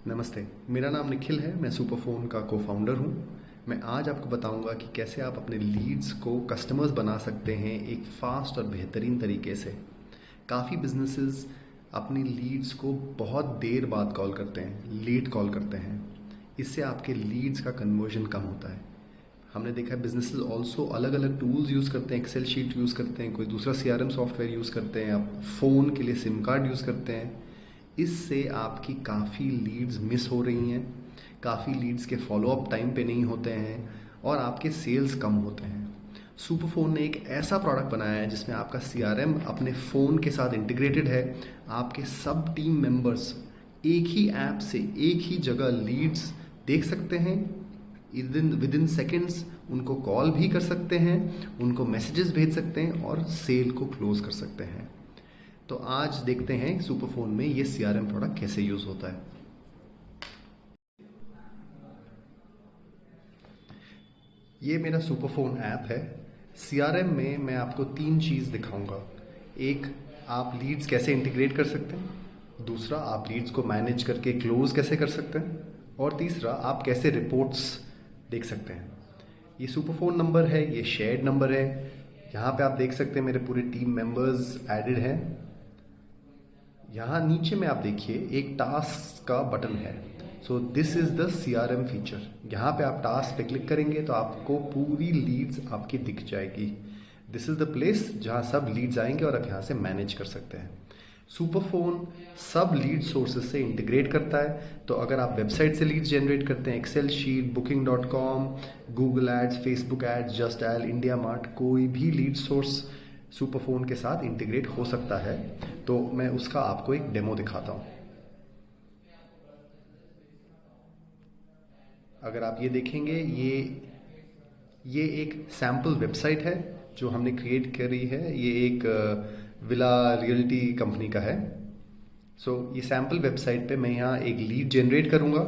नमस्ते, मेरा नाम निखिल है। मैं सुपरफ़ोन का को-फाउंडर हूँ। मैं आज आपको बताऊँगा कि कैसे आप अपने लीड्स को कस्टमर्स बना सकते हैं एक फ़ास्ट और बेहतरीन तरीके से। काफ़ी बिज़नेसेस अपनी लीड्स को बहुत देर बाद कॉल करते हैं, लेट कॉल करते हैं। इससे आपके लीड्स का कन्वर्जन कम होता है। हमने देखा है बिजनेसेस ऑल्सो अलग अलग टूल्स यूज़ करते हैं, एक्सेल शीट यूज़ करते हैं, कोई दूसरा सीआरएम सॉफ्टवेयर यूज़ करते हैं, आप फ़ोन के लिए सिम कार्ड यूज़ करते हैं। इससे आपकी काफ़ी लीड्स मिस हो रही हैं, काफ़ी लीड्स के फॉलोअप टाइम पे नहीं होते हैं और आपके सेल्स कम होते हैं। सुपरफोन ने एक ऐसा प्रोडक्ट बनाया है जिसमें आपका सीआरएम अपने फ़ोन के साथ इंटीग्रेटेड है। आपके सब टीम मेंबर्स एक ही ऐप से एक ही जगह लीड्स देख सकते हैं, विद इन सेकेंड्स उनको कॉल भी कर सकते हैं, उनको मैसेजेस भेज सकते हैं और सेल को क्लोज कर सकते हैं। तो आज देखते हैं सुपरफोन में ये सीआरएम प्रोडक्ट कैसे यूज होता है। ये मेरा सुपरफोन ऐप है। सीआरएम में मैं आपको तीन चीज़ दिखाऊंगा। एक, आप लीड्स कैसे इंटीग्रेट कर सकते हैं। दूसरा, आप लीड्स को मैनेज करके क्लोज कैसे कर सकते हैं। और तीसरा, आप कैसे रिपोर्ट्स देख सकते हैं। ये सुपरफोन नंबर है, ये शेयर्ड नंबर है। यहाँ पे आप देख सकते हैं मेरे पूरे टीम मेंबर्स एडेड हैं। यहाँ नीचे में आप देखिए एक टास्क का बटन है। So this is the CRM feature. यहाँ पे आप टास्क पे क्लिक करेंगे तो आपको पूरी लीड्स आपकी दिख जाएगी। दिस इज द प्लेस जहाँ सब लीड्स आएंगे और आप यहाँ से मैनेज कर सकते हैं। सुपरफोन सब लीड सोर्सेज से इंटीग्रेट करता है। तो अगर आप वेबसाइट से लीड्स जनरेट करते हैं, Excel sheet, Booking.com, Google ads, Facebook ads, Justdial, IndiaMART, कोई भी लीड सोर्स सुपरफोन के साथ इंटीग्रेट हो सकता है। तो मैं उसका आपको एक डेमो दिखाता हूँ। अगर आप ये देखेंगे, ये एक सैम्पल वेबसाइट है जो हमने क्रिएट करी है। ये एक विला रियल्टी कंपनी का है। सो ये सैम्पल वेबसाइट पे मैं यहाँ एक लीड जनरेट करूँगा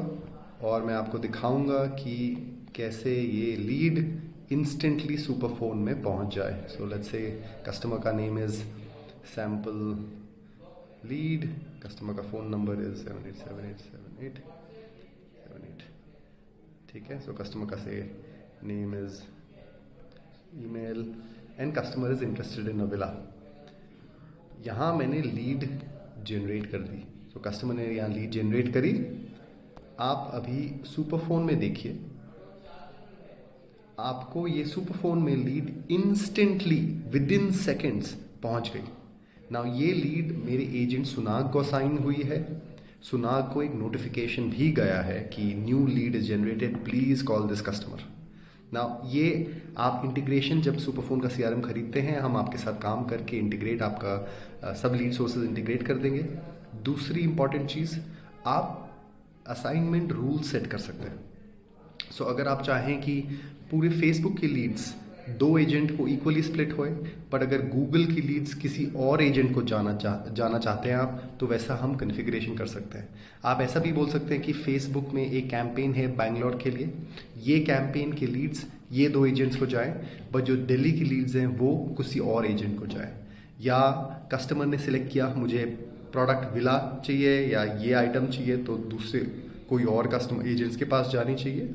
और मैं आपको दिखाऊंगा कि कैसे ये लीड इंस्टेंटली सुपरफोन में पहुँच जाए। सो लेट्स से कस्टमर का name is sample lead, customer का फ़ोन नंबर इज़ 78787878। ठीक है। सो कस्टमर का से name is email and customer is interested in a villa. यहाँ मैंने लीड जनरेट कर दी। तो कस्टमर ने यहाँ लीड जनरेट करी। आप अभी सुपरफोन में देखिए, आपको ये सुपरफोन में lead instantly with in seconds पहुंच गई। नाउ ये लीड मेरे एजेंट सुनाग को असाइन हुई है। सुनाग को एक नोटिफिकेशन भी गया है कि new lead is generated, please call this customer. Now ये आप इंटीग्रेशन जब सुपरफोन का सीआरएम खरीदते हैं, हम आपके साथ काम करके इंटीग्रेट आपका सब लीड सोर्सेज इंटीग्रेट कर देंगे। दूसरी इंपॉर्टेंट चीज़, आप असाइनमेंट रूल सेट कर सकते हैं। सो अगर आप चाहें कि पूरे फेसबुक की लीड्स दो एजेंट को इक्वली स्प्लिट होए, पर अगर गूगल की लीड्स किसी और एजेंट को जाना चाहते हैं आप, तो वैसा हम कन्फिग्रेशन कर सकते हैं। आप ऐसा भी बोल सकते हैं कि फेसबुक में एक कैंपेन है बैंगलोर के लिए, ये कैंपेन की लीड्स ये दो एजेंट्स को जाए, बट जो दिल्ली की लीड्स हैं वो किसी और एजेंट को जाए। या कस्टमर ने सिलेक्ट किया मुझे प्रोडक्ट विला चाहिए या ये आइटम चाहिए, तो दूसरे कोई और कस्टमर एजेंट्स के पास जानी चाहिए,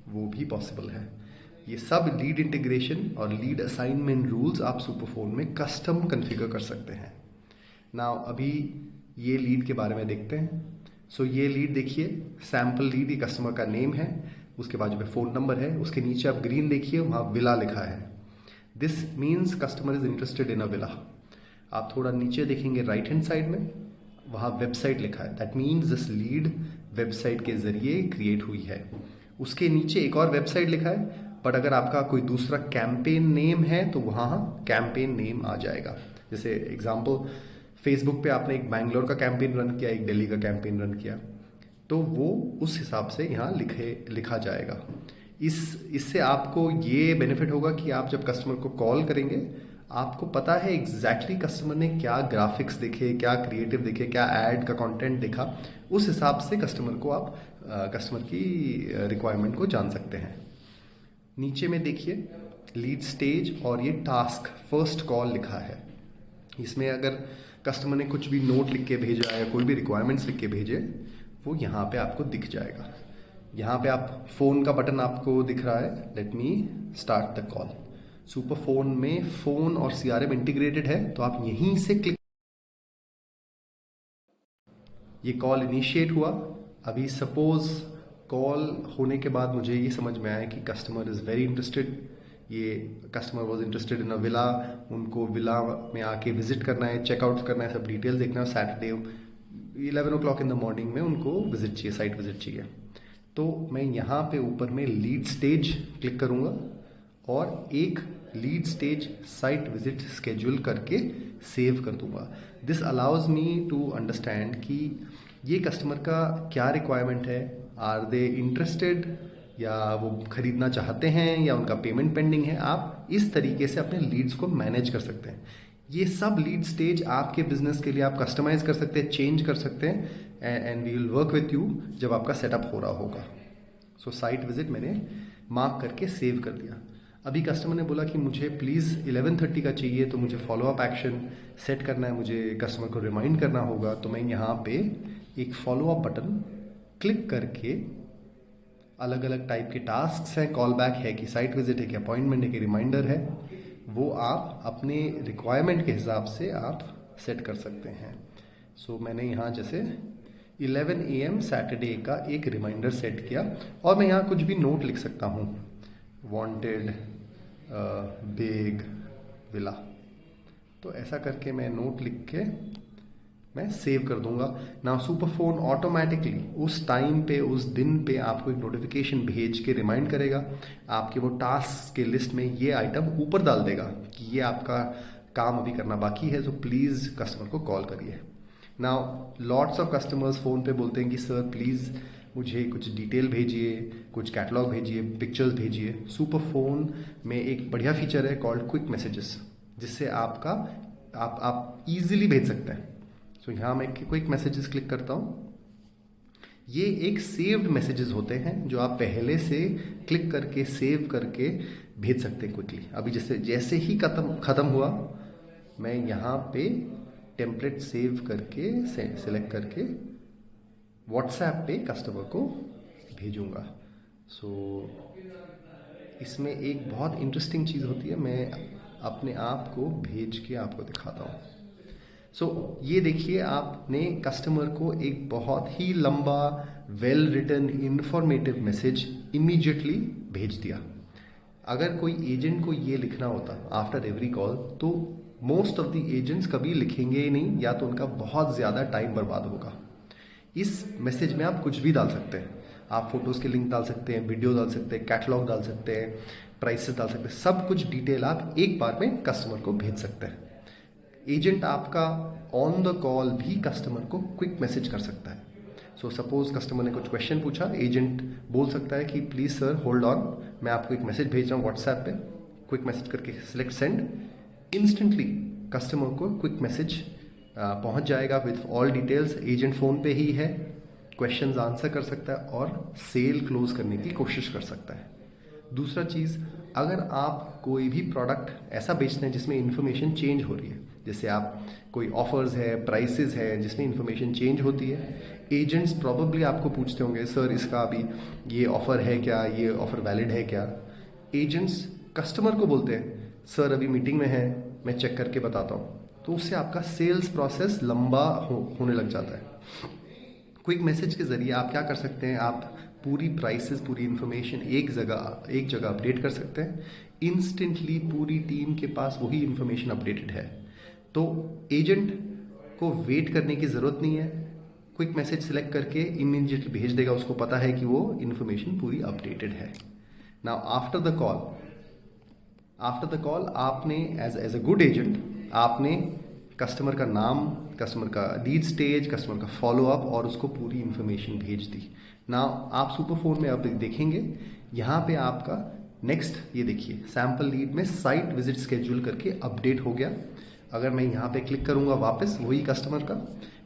वो भी पॉसिबल है। ये सब लीड इंटीग्रेशन और लीड असाइनमेंट रूल्स आप सुपरफोन में कस्टम कॉन्फ़िगर कर सकते हैं। नाउ अभी ये लीड के बारे में देखते हैं। सो ये लीड देखिए, सैम्पल लीड, ये कस्टमर का नेम है, उसके बाजू में फ़ोन नंबर है, उसके नीचे आप ग्रीन देखिए, वहाँ विला लिखा है। This means customer is interested in a villa. आप थोड़ा नीचे देखेंगे राइट हैंड साइड में, वहाँ वेबसाइट लिखा है। That means this lead website के जरिए क्रिएट हुई है। उसके नीचे एक और वेबसाइट लिखा है, बट अगर आपका कोई दूसरा कैंपेन नेम है तो वहाँ कैंपेन नेम आ जाएगा। जैसे एग्जांपल, फेसबुक पे आपने एक बैंगलोर का कैंपेन रन किया, एक दिल्ली का कैंपेन रन किया, तो वो उस हिसाब से यहाँ लिखा जाएगा। इससे आपको ये बेनिफिट होगा कि आप जब कस्टमर को कॉल करेंगे, आपको पता है एग्जैक्टली कस्टमर ने क्या ग्राफिक्स देखे, क्या क्रिएटिव देखे, क्या ऐड का कंटेंट देखा। उस हिसाब से कस्टमर की रिक्वायरमेंट को जान सकते हैं। नीचे में देखिए लीड स्टेज और ये टास्क फर्स्ट कॉल लिखा है। इसमें अगर कस्टमर ने कुछ भी नोट लिख के भेजा या कोई भी रिक्वायरमेंट्स लिख के भेजे, वो यहाँ पे आपको दिख जाएगा। यहाँ पे आप फ़ोन का बटन आपको दिख रहा है, let me start the call. Super phone में फ़ोन और CRM इंटीग्रेटेड है, तो आप यहीं से क्लिक, ये कॉल इनिशिएट हुआ। अभी सपोज कॉल होने के बाद मुझे ये समझ में आया कि कस्टमर इज़ वेरी इंटरेस्टेड, ये customer was interested in a villa, उनको विला में आके विजिट करना है, चेकआउट करना है, सब डिटेल देखना है। Saturday 11 o'clock in the morning में उनको विजिट चाहिए, साइट विजिट चाहिए। तो मैं यहाँ पे ऊपर में लीड स्टेज क्लिक करूँगा और एक lead stage site visit schedule करके सेव कर दूंगा। This allows me to understand कि ये कस्टमर का क्या रिक्वायरमेंट है, आर दे इंटरेस्टेड, या वो खरीदना चाहते हैं, या उनका पेमेंट पेंडिंग है। आप इस तरीके से अपने लीड्स को मैनेज कर सकते हैं। ये सब लीड स्टेज आपके बिजनेस के लिए आप कस्टमाइज कर सकते हैं, चेंज कर सकते हैं, and we will work with you जब आपका सेटअप हो रहा होगा। सो साइट विजिट मैंने मार्क करके सेव कर दिया। अभी कस्टमर ने बोला कि मुझे प्लीज़ 11:30 का चाहिए, तो मुझे फॉलोअप एक्शन सेट करना है, मुझे कस्टमर को रिमाइंड करना होगा। तो मैं यहाँ पे एक फॉलोअप बटन क्लिक करके, अलग अलग टाइप के टास्क हैं, कॉल बैक है कि साइट विजिट है कि अपॉइंटमेंट है कि रिमाइंडर है, वो आप अपने रिक्वायरमेंट के हिसाब से आप सेट कर सकते हैं। सो मैंने यहाँ जैसे 11 AM सैटरडे का एक रिमाइंडर सेट किया, और मैं यहाँ कुछ भी नोट लिख सकता हूँ, वांटेड बिग विला। तो ऐसा करके मैं नोट लिख के मैं सेव कर दूंगा। ना सुपर फोन ऑटोमेटिकली उस टाइम पे, उस दिन पे आपको एक नोटिफिकेशन भेज के रिमाइंड करेगा, आपके वो टास्क के लिस्ट में ये आइटम ऊपर डाल देगा कि ये आपका काम अभी करना बाकी है, तो प्लीज़ कस्टमर को कॉल करिए। Now lots of customers phone पे बोलते हैं कि सर प्लीज़ मुझे कुछ डिटेल भेजिए, कुछ कैटलॉग भेजिए, पिक्चर्स भेजिए। सुपर फोन में एक बढ़िया फीचर है कॉल्ड क्विक मैसेजेस, जिससे आपका आप इजीली भेज सकते हैं। सो यहाँ मैं क्विक मैसेजेस क्लिक करता हूँ। ये एक सेव्ड मैसेजेस होते हैं जो आप पहले से क्लिक करके सेव करके भेज सकते हैं क्विकली। अभी जैसे ही खत्म हुआ, मैं यहाँ पे टेम्पलेट सेव करके सेलेक्ट करके व्हाट्सएप पे कस्टमर को भेजूंगा। सो इसमें एक बहुत इंटरेस्टिंग चीज़ होती है, मैं अपने आप को भेज के आपको दिखाता हूँ। सो ये देखिए, आपने कस्टमर को एक बहुत ही लंबा well written informative message immediately भेज दिया। अगर कोई एजेंट को ये लिखना होता आफ्टर एवरी कॉल, तो मोस्ट ऑफ द एजेंट्स कभी लिखेंगे ही नहीं, या तो उनका बहुत ज़्यादा टाइम बर्बाद होगा। इस मैसेज में आप कुछ भी डाल सकते हैं, आप फोटोज़ के लिंक डाल सकते हैं, वीडियो डाल सकते हैं, कैटलॉग डाल सकते हैं, प्राइसेस डाल सकते हैं, सब कुछ डिटेल आप एक बार में कस्टमर को भेज सकते हैं। एजेंट आपका ऑन द कॉल भी कस्टमर को क्विक मैसेज कर सकता है। सो सपोज कस्टमर ने कुछ क्वेश्चन पूछा, एजेंट बोल सकता है कि प्लीज़ सर होल्ड ऑन, मैं आपको एक मैसेज भेज रहा हूँ व्हाट्सएप पे, क्विक मैसेज करके सिलेक्ट सेंड। इंस्टेंटली कस्टमर को क्विक मैसेज पहुंच जाएगा with all details. Agent phone पे ही है, क्वेश्चंस आंसर कर सकता है और सेल क्लोज करने की कोशिश कर सकता है। दूसरा चीज़, अगर आप कोई भी प्रोडक्ट ऐसा बेचते हैं जिसमें इंफॉर्मेशन चेंज हो रही है, जैसे आप कोई ऑफर्स है, प्राइसेस है जिसमें इंफॉर्मेशन चेंज होती है, एजेंट्स प्रॉबेबली आपको पूछते होंगे सर इसका अभी ये ऑफ़र है क्या, ये ऑफ़र वैलिड है क्या। एजेंट्स कस्टमर को बोलते हैं सर अभी मीटिंग में है, मैं चेक करके बताता हूँ। तो उससे आपका सेल्स प्रोसेस लंबा होने लग जाता है। क्विक मैसेज के ज़रिए आप क्या कर सकते हैं, आप पूरी प्राइसेस, पूरी इन्फॉर्मेशन एक जगह अपडेट कर सकते हैं। इंस्टेंटली पूरी टीम के पास वही इन्फॉर्मेशन अपडेटेड है, तो एजेंट को वेट करने की ज़रूरत नहीं है। क्विक मैसेज सेलेक्ट करके इमीडिएटली भेज देगा, उसको पता है कि वो इन्फॉर्मेशन पूरी अपडेटेड है। नाउ आफ्टर द कॉल आपने एज अ गुड एजेंट आपने कस्टमर का नाम, कस्टमर का लीड स्टेज, कस्टमर का फॉलोअप और उसको पूरी इन्फॉर्मेशन भेज दी। नाउ आप सुपर फोन में अब देखेंगे यहाँ पे आपका नेक्स्ट, ये देखिए सैम्पल लीड में साइट विजिट स्केड्यूल करके अपडेट हो गया। अगर मैं यहाँ पे क्लिक करूँगा वापस वही कस्टमर का,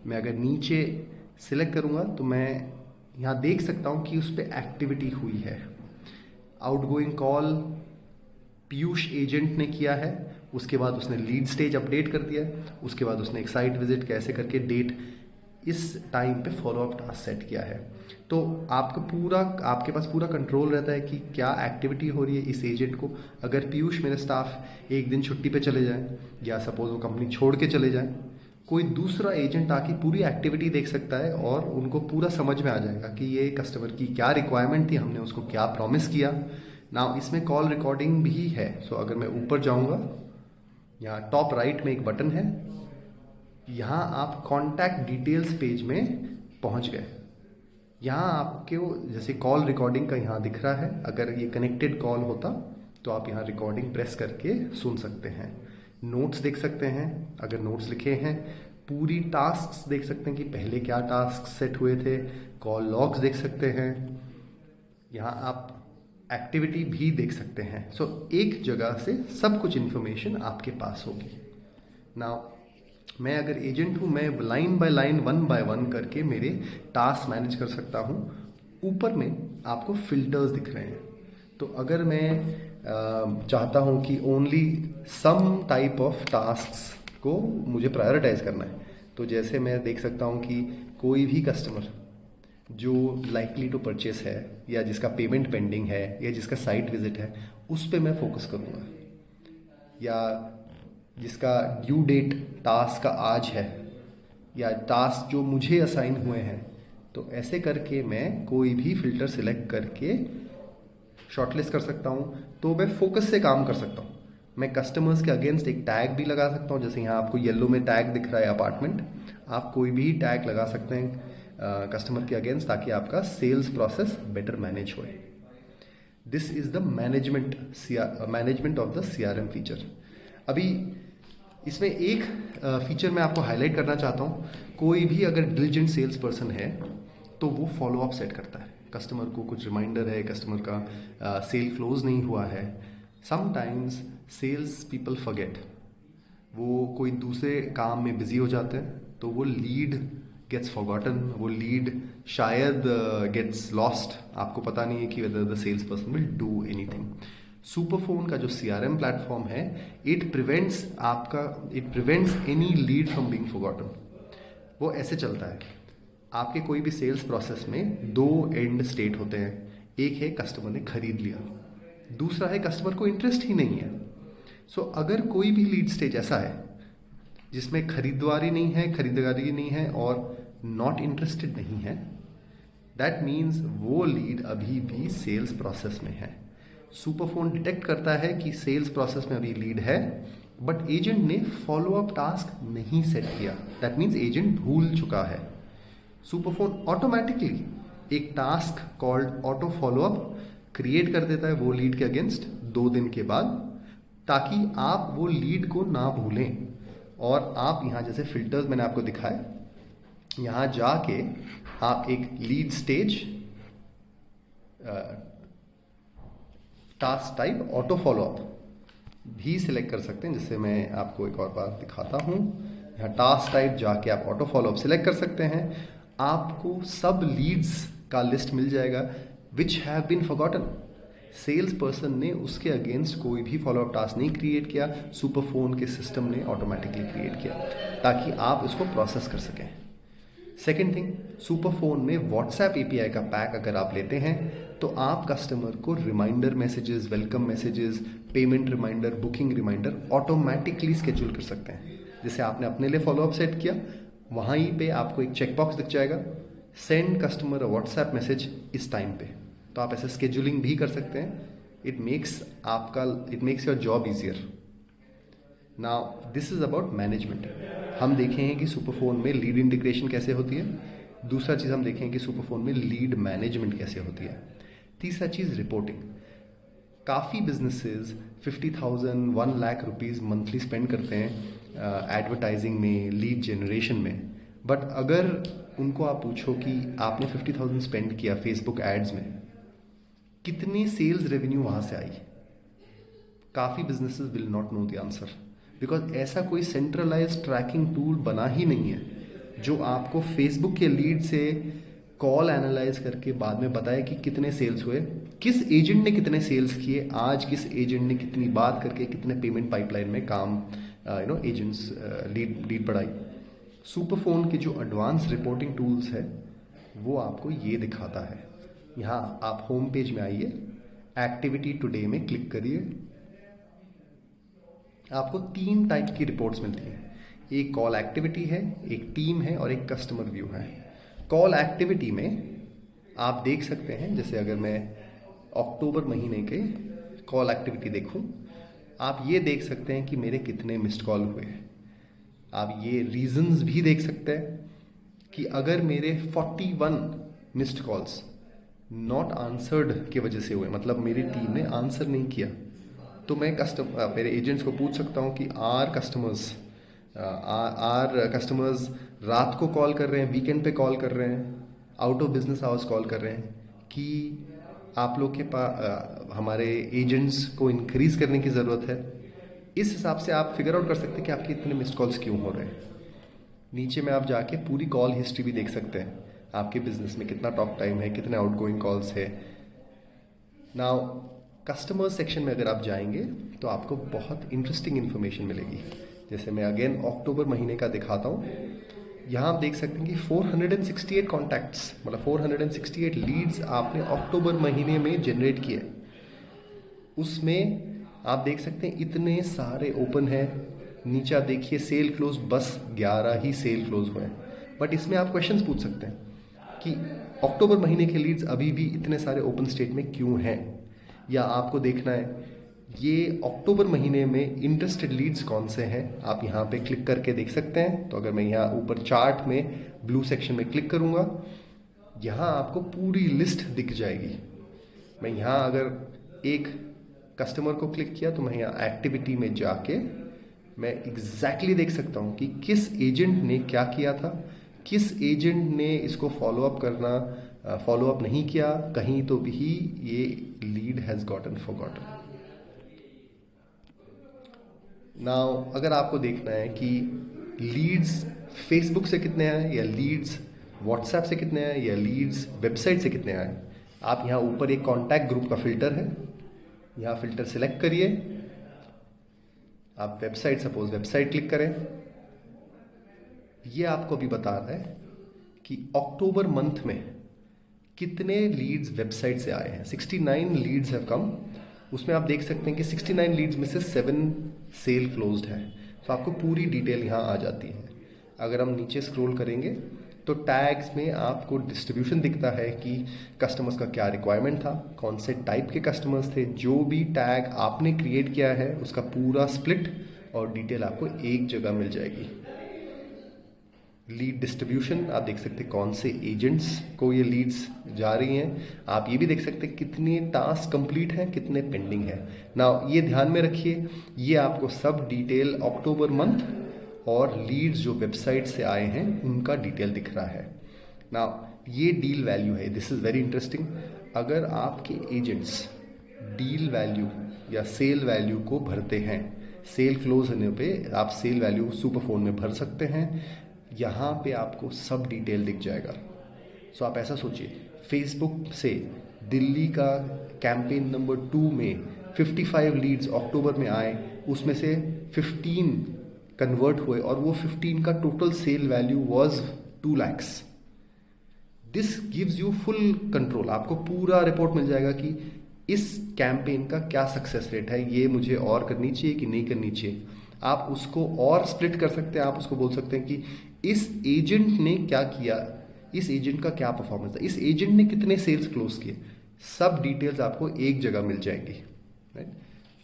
मैं अगर नीचे सिलेक्ट करूँगा तो मैं यहाँ देख सकता हूँ कि उस पर एक्टिविटी हुई है। आउटगोइंग कॉल पीयूष एजेंट ने किया है, उसके बाद उसने लीड स्टेज अपडेट कर दिया, उसके बाद उसने एक साइट विजिट कैसे करके डेट इस टाइम पे फॉलो अप टास्क सेट किया है। तो आपके पास पूरा कंट्रोल रहता है कि क्या एक्टिविटी हो रही है इस एजेंट को। अगर पीयूष मेरे स्टाफ एक दिन छुट्टी पे चले जाए या सपोज वो कंपनी छोड़ के चले जाए, कोई दूसरा एजेंट आके पूरी एक्टिविटी देख सकता है और उनको पूरा समझ में आ जाएगा कि ये कस्टमर की क्या रिक्वायरमेंट थी, हमने उसको क्या प्रॉमिस किया। ना इसमें कॉल रिकॉर्डिंग भी है। सो अगर मैं ऊपर जाऊंगा, यहाँ टॉप राइट में एक बटन है, यहाँ आप कॉन्टैक्ट डिटेल्स पेज में पहुँच गए। यहाँ आपके जैसे कॉल रिकॉर्डिंग का यहाँ दिख रहा है, अगर ये कनेक्टेड कॉल होता तो आप यहाँ रिकॉर्डिंग प्रेस करके सुन सकते हैं। नोट्स देख सकते हैं, अगर नोट्स लिखे हैं, पूरी टास्क्स देख सकते हैं कि पहले क्या टास्क सेट हुए थे, कॉल लॉग्स देख सकते हैं, यहाँ आप एक्टिविटी भी देख सकते हैं। सो एक जगह से सब कुछ इन्फॉर्मेशन आपके पास होगी। नाउ मैं अगर एजेंट हूँ, मैं line by line, one by one करके मेरे टास्क मैनेज कर सकता हूँ। ऊपर में आपको फिल्टर्स दिख रहे हैं। तो अगर मैं चाहता हूँ कि only some type of tasks को मुझे प्रायोरिटाइज करना है, तो जैसे मैं देख सकता हूँ कि कोई भी कस्टमर जो लाइकली टू परचेस है, या जिसका पेमेंट पेंडिंग है, या जिसका साइट विजिट है, उस पर मैं फोकस करूँगा, या जिसका ड्यू डेट टास्क का आज है, या टास्क जो मुझे असाइन हुए हैं। तो ऐसे करके मैं कोई भी फिल्टर सिलेक्ट करके शॉर्टलिस्ट कर सकता हूँ। तो मैं फोकस से काम कर सकता हूँ। मैं कस्टमर्स के अगेंस्ट एक टैग भी लगा सकता हूँ, जैसे यहाँ आपको येलो में टैग दिख रहा है अपार्टमेंट, आप कोई भी टैग लगा सकते हैं कस्टमर के अगेंस्ट, ताकि आपका सेल्स प्रोसेस बेटर मैनेज हो। This is the management of the CRM feature. अभी इसमें एक फीचर मैं आपको हाईलाइट करना चाहता हूँ। कोई भी अगर डिलिजेंट सेल्स पर्सन है तो वो फॉलो अप सेट करता है। कस्टमर को कुछ रिमाइंडर है, कस्टमर का सेल क्लोज नहीं हुआ है। समटाइम्स सेल्स पीपल फॉरगेट, वो कोई दूसरे काम में बिजी हो जाते हैं, तो वो लीड गेट्स फॉरगॉटन, वो लीड शायद गेट्स लॉस्ट। आपको पता नहीं है कि whether the sales person will do anything. Superphone का जो CRM प्लेटफॉर्म है, it prevents any lead from being forgotten. वो ऐसे चलता है, आपके कोई भी सेल्स प्रोसेस में दो एंड स्टेट होते हैं। एक है कस्टमर ने खरीद लिया, दूसरा है कस्टमर को इंटरेस्ट ही नहीं है। सो अगर कोई भी लीड स्टेज ऐसा है जिसमें खरीदारी नहीं है और नॉट इंटरेस्टेड नहीं है, दैट मीन्स वो लीड अभी भी सेल्स प्रोसेस में है। सुपरफोन डिटेक्ट करता है कि सेल्स प्रोसेस में अभी लीड है, बट एजेंट ने फॉलो अप टास्क नहीं सेट किया, दैट मीन्स एजेंट भूल चुका है। सुपरफोन ऑटोमेटिकली एक task called auto follow up create कर देता है वो लीड के अगेंस्ट 2 दिन के बाद, ताकि आप वो लीड को ना भूलें। और आप यहाँ जैसे फिल्टर्स मैंने आपको दिखाए, यहाँ जाके आप एक lead stage task type auto follow up भी सिलेक्ट कर सकते हैं। जिससे मैं आपको एक और बार दिखाता हूँ, यहाँ टास्क टाइप जाके आप ऑटो फॉलो अप सिलेक्ट कर सकते हैं। आपको सब लीड्स का लिस्ट मिल जाएगा which have been forgotten. Sales person ने उसके अगेंस्ट कोई भी फॉलो अप टास्क नहीं क्रिएट किया, सुपरफोन के सिस्टम ने ऑटोमेटिकली क्रिएट किया, ताकि आप इसको प्रोसेस कर सकें। सेकेंड थिंग, सुपरफोन में व्हाट्सएप API का पैक अगर आप लेते हैं, तो आप कस्टमर को reminder messages, welcome messages, payment reminder, booking reminder automatically schedule कर सकते हैं। जैसे आपने अपने लिए फॉलो अप सेट किया, वहीं पे आपको एक चेकबॉक्स दिख जाएगा, send customer a WhatsApp message इस टाइम पे। तो आप ऐसे स्केड्यूलिंग भी कर सकते हैं। It makes your job easier. Now this is about management. हम देखेंगे कि सुपरफोन में लीड इंटीग्रेशन कैसे होती है। दूसरा चीज़ हम देखेंगे कि सुपरफोन में लीड मैनेजमेंट कैसे होती है। तीसरा चीज़ रिपोर्टिंग। काफ़ी businesses 50,000 1 lakh rupees monthly spend करते हैं एडवर्टाइजिंग में, लीड जनरेशन में। बट अगर उनको आप पूछो कि आपने 50,000 स्पेंड किया फेसबुक एड्स में, कितनी सेल्स रेवेन्यू वहाँ से आई, काफ़ी businesses will not know the answer, because ऐसा कोई सेंट्रलाइज ट्रैकिंग टूल बना ही नहीं है जो आपको फेसबुक के लीड से कॉल एनालाइज करके बाद में बताए कि कितने सेल्स हुए, किस एजेंट ने कितने सेल्स किए, आज किस एजेंट ने कितनी बात करके कितने पेमेंट पाइपलाइन में काम एजेंट्स लीड बढ़ाई। सुपरफोन के जो एडवांस रिपोर्टिंग टूल्स है वो आपको ये दिखाता है। यहाँ आप होम पेज में आइए, एक्टिविटी टुडे में क्लिक करिए। आपको 3 टाइप की रिपोर्ट्स मिलती हैं। एक कॉल एक्टिविटी है, एक टीम है और एक कस्टमर व्यू है। कॉल एक्टिविटी में आप देख सकते हैं, जैसे अगर मैं अक्टूबर महीने के कॉल एक्टिविटी देखूं, आप ये देख सकते हैं कि मेरे कितने मिस्ड कॉल हुए हैं। आप ये रीजंस भी देख सकते हैं कि अगर मेरे 41 मिस्ड कॉल्स नॉट आंसर्ड की वजह से हुए, मतलब मेरी टीम ने आंसर नहीं किया, तो मैं मेरे एजेंट्स को पूछ सकता हूँ कि आर कस्टमर्स रात को कॉल कर रहे हैं, वीकेंड पे कॉल कर रहे हैं, out of business hours call कर रहे हैं, कि आप लोग के पास हमारे एजेंट्स को इंक्रीज करने की ज़रूरत है। इस हिसाब से आप फिगर आउट कर सकते हैं कि आपके इतने मिस्ड कॉल्स क्यों हो रहे हैं। नीचे में आप जाके पूरी कॉल हिस्ट्री भी देख सकते हैं, आपके बिजनेस में कितना टॉक टाइम है, कितने आउटगोइंग कॉल्स है। नाउ कस्टमर सेक्शन में अगर आप जाएंगे तो आपको बहुत इंटरेस्टिंग इन्फॉर्मेशन मिलेगी। जैसे मैं अगेन अक्टूबर महीने का दिखाता हूँ। यहाँ आप देख सकते हैं कि 468 कॉन्टैक्ट्स, मतलब 468 लीड्स आपने अक्टूबर महीने में जनरेट किए। उसमें आप देख सकते हैं इतने सारे ओपन हैं। नीचे आप देखिए सेल क्लोज, बस 11 ही सेल क्लोज हुए हैं। बट इसमें आप क्वेश्चंस पूछ सकते हैं कि अक्टूबर महीने के लीड्स अभी भी इतने सारे ओपन स्टेट में क्यों हैं, या आपको देखना है ये अक्टूबर महीने में इंटरेस्टेड लीड्स कौन से हैं। आप यहाँ पे क्लिक करके देख सकते हैं। तो अगर मैं यहाँ ऊपर चार्ट में ब्लू सेक्शन में क्लिक करूँगा, यहाँ आपको पूरी लिस्ट दिख जाएगी। मैं यहाँ अगर एक कस्टमर को क्लिक किया तो मैं यहाँ एक्टिविटी में जाके मैं एग्जैक्टली देख सकता हूँ कि किस एजेंट ने क्या किया था, किस एजेंट ने इसको फॉलो अप नहीं किया, कहीं तो भी ये lead has gotten forgotten. Now अगर आपको देखना है कि लीड्स फेसबुक से कितने आए, या लीड्स व्हाट्सएप से कितने आए, या लीड्स वेबसाइट से कितने आए, आप यहाँ ऊपर एक कॉन्टैक्ट ग्रुप का फिल्टर है, यहाँ फिल्टर सिलेक्ट करिए। आप सपोज वेबसाइट क्लिक करें। ये आपको अभी बता रहा है कि अक्टूबर मंथ में कितने लीड्स वेबसाइट से आए हैं। 69 लीड्स हैव कम। उसमें आप देख सकते हैं कि 69 लीड्स में से 7 सेल क्लोज्ड है। तो आपको पूरी डिटेल यहाँ आ जाती है। अगर हम नीचे स्क्रॉल करेंगे तो टैग्स में आपको डिस्ट्रीब्यूशन दिखता है कि कस्टमर्स का क्या रिक्वायरमेंट था, कौन से टाइप के कस्टमर्स थे। जो भी टैग आपने क्रिएट किया है उसका पूरा स्प्लिट और डिटेल आपको एक जगह मिल जाएगी। लीड डिस्ट्रीब्यूशन आप देख सकते हैं कौन से एजेंट्स को ये लीड्स जा रही हैं। आप ये भी देख सकते हैं कितने टास्क कंप्लीट हैं, कितने पेंडिंग है। ना ये ध्यान में रखिए, ये आपको सब डिटेल अक्टूबर मंथ और लीड्स जो वेबसाइट से आए हैं उनका डिटेल दिख रहा है। ना ये डील वैल्यू है, दिस इज़ वेरी इंटरेस्टिंग। अगर आपके एजेंट्स डील वैल्यू या सेल वैल्यू को भरते हैं, सेल क्लोज होने पे आप सेल वैल्यू सुपरफोन में भर सकते हैं। यहाँ पे आपको सब डिटेल दिख जाएगा। सो आप ऐसा सोचिए, फेसबुक से दिल्ली का कैंपेन नंबर 2 में 55 लीड्स अक्टूबर में आए, उसमें से 15 कन्वर्ट हुए और वो 15 का total sale value was 2 lakhs। This gives you full control. आपको पूरा रिपोर्ट मिल जाएगा कि इस कैंपेन का क्या सक्सेस रेट है, ये मुझे और करनी चाहिए कि नहीं करनी चाहिए। आप उसको और स्प्लिट कर सकते हैं। आप उसको बोल सकते हैं कि इस एजेंट ने क्या किया, इस एजेंट का क्या परफॉर्मेंस था, इस एजेंट ने कितने सेल्स क्लोज किए, सब डिटेल्स आपको एक जगह मिल जाएंगी। राइट।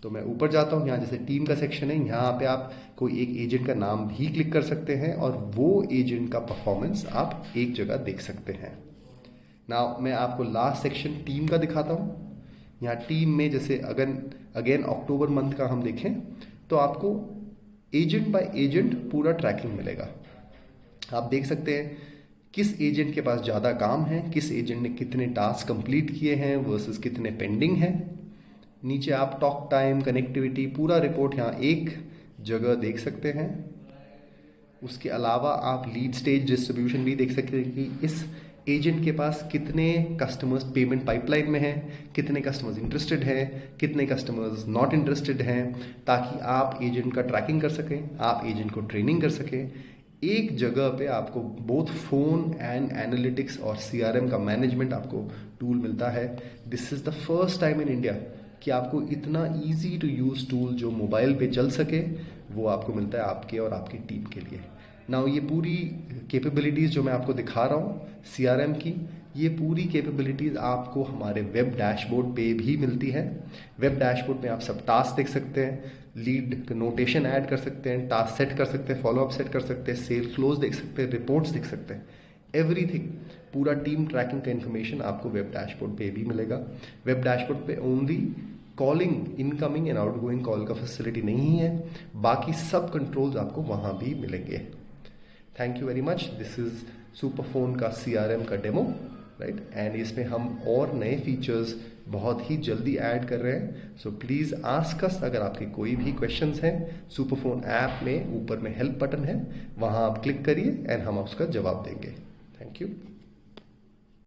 तो मैं ऊपर जाता हूँ, यहाँ जैसे टीम का सेक्शन है, यहाँ पे आप कोई एक एजेंट का नाम भी क्लिक कर सकते हैं और वो एजेंट का परफॉर्मेंस आप एक जगह देख सकते हैं। नाउ मैं आपको लास्ट सेक्शन टीम का दिखाता हूँ। यहाँ टीम में जैसे अगेन अक्टूबर मंथ का हम देखें तो आपको एजेंट बाय एजेंट पूरा ट्रैकिंग मिलेगा। आप देख सकते हैं किस एजेंट के पास ज़्यादा काम है, किस एजेंट ने कितने टास्क कंप्लीट किए हैं वर्सेस कितने पेंडिंग हैं। नीचे आप टॉक टाइम, कनेक्टिविटी, पूरा रिपोर्ट यहाँ एक जगह देख सकते हैं। उसके अलावा आप लीड स्टेज डिस्ट्रीब्यूशन भी देख सकते हैं कि इस एजेंट के पास कितने कस्टमर्स पेमेंट पाइपलाइन में हैं, कितने कस्टमर्स इंटरेस्टेड हैं, कितने कस्टमर्स नॉट इंटरेस्टेड हैं, ताकि आप एजेंट का ट्रैकिंग कर सकें, आप एजेंट को ट्रेनिंग कर सकें। एक जगह पे आपको बोथ फोन एंड एनालिटिक्स और CRM का मैनेजमेंट आपको टूल मिलता है। This is the first time in India कि आपको इतना इजी टू यूज़ टूल जो मोबाइल पे चल सके वो आपको मिलता है आपके और आपकी टीम के लिए। नाउ ये पूरी कैपेबिलिटीज़ जो मैं आपको दिखा रहा हूँ CRM की, ये पूरी कैपेबिलिटीज़ आपको हमारे वेब डैशबोर्ड पे भी मिलती है। वेब डैशबोर्ड में आप सब टास्क देख सकते हैं, लीड नोटेशन ऐड कर सकते हैं, टास्क सेट कर सकते हैं, फॉलोअप सेट कर सकते हैं, सेल क्लोज देख सकते हैं, रिपोर्ट्स देख सकते हैं, एवरीथिंग। पूरा टीम ट्रैकिंग का इन्फॉर्मेशन आपको वेब डैशबोर्ड पे भी मिलेगा। वेब डैशबोर्ड पे only calling, incoming and outgoing call का फैसिलिटी नहीं है, बाकी सब कंट्रोल्स आपको वहाँ भी मिलेंगे। Thank you very much. This is Superphone का CRM का डेमो, राइट, एंड इसमें हम और नए फीचर्स बहुत ही जल्दी ऐड कर रहे हैं। सो प्लीज़ आस्क अस अगर आपके कोई भी क्वेश्चंस हैं। सुपरफोन ऐप में ऊपर में हेल्प बटन है, वहाँ आप क्लिक करिए एंड हम उसका जवाब देंगे। Thank you.